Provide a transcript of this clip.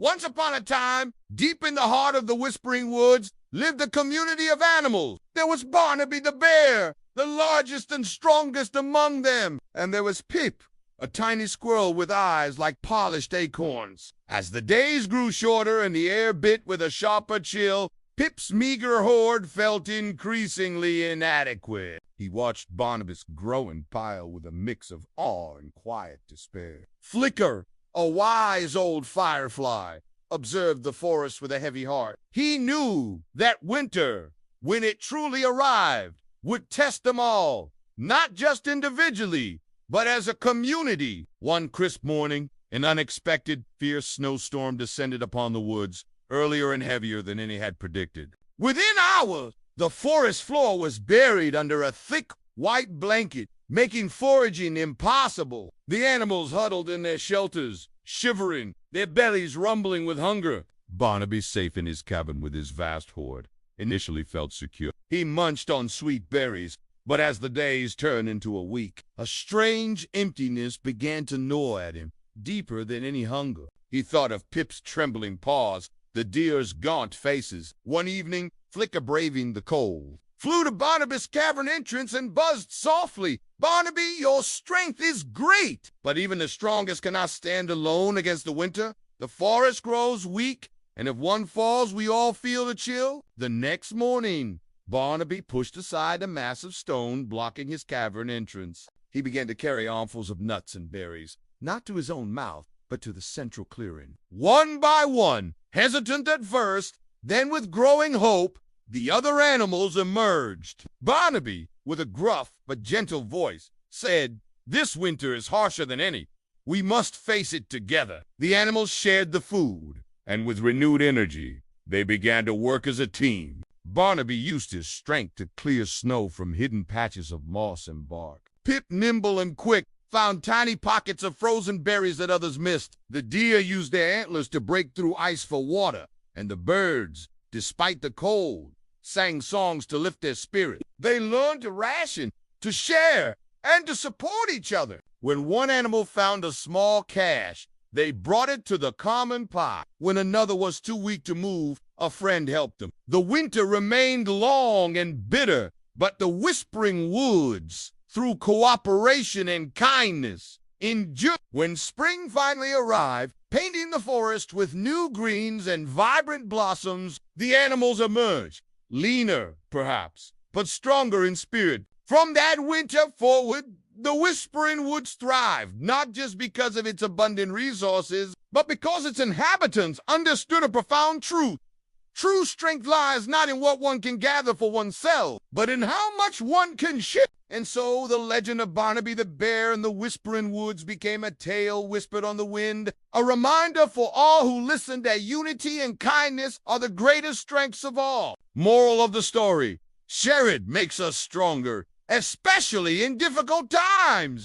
Once upon a time, deep in the heart of the Whispering Woods, lived a community of animals. There was Barnaby the bear, the largest and strongest among them, and there was Pip, a tiny squirrel with eyes like polished acorns. As the days grew shorter and the air bit with a sharper chill, Pip's meager hoard felt increasingly inadequate. He watched Barnaby's growing pile with a mix of awe and quiet despair. Flicker, a wise old firefly, observed the forest with a heavy heart. He knew that winter, when it truly arrived, would test them all, not just individually, but as a community. One crisp morning, an unexpected, fierce snowstorm descended upon the woods, earlier and heavier than any had predicted. Within hours, the forest floor was buried under a thick, white blanket, making foraging impossible. The animals huddled in their shelters, shivering, their bellies rumbling with hunger. Barnaby, safe in his cabin with his vast hoard, initially felt secure. He munched on sweet berries, but as the days turned into a week, a strange emptiness began to gnaw at him, deeper than any hunger. He thought of Pip's trembling paws, the deer's gaunt faces. One evening, Flicker, braving the cold, flew to Barnaby's cavern entrance and buzzed softly. "Barnaby, your strength is great, but even the strongest cannot stand alone against the winter. The forest grows weak, and if one falls, we all feel the chill." The next morning, Barnaby pushed aside a massive stone blocking his cavern entrance. He began to carry armfuls of nuts and berries, not to his own mouth, but to the central clearing. One by one, hesitant at first, then with growing hope, the other animals emerged. Barnaby, with a gruff but gentle voice, said, "This winter is harsher than any. We must face it together." The animals shared the food, and with renewed energy, they began to work as a team. Barnaby used his strength to clear snow from hidden patches of moss and bark. Pip, nimble and quick, found tiny pockets of frozen berries that others missed. The deer used their antlers to break through ice for water, and the birds, despite the cold, sang songs to lift their spirit. They learned to ration, to share, and to support each other. When one animal found a small cache, they brought it to the common pot. When another was too weak to move, a friend helped them. The winter remained long and bitter, but the Whispering Woods, through cooperation and kindness, endured. When spring finally arrived, painting the forest with new greens and vibrant blossoms, the animals emerged, leaner, perhaps, but stronger in spirit. From that winter forward, the Whispering Woods thrived, not just because of its abundant resources, but because its inhabitants understood a profound truth. True strength lies not in what one can gather for oneself, but in how much one can share. And so the legend of Barnaby the bear and the Whispering Woods became a tale whispered on the wind, a reminder for all who listen that unity and kindness are the greatest strengths of all. Moral of the story: sharing makes us stronger, especially in difficult times.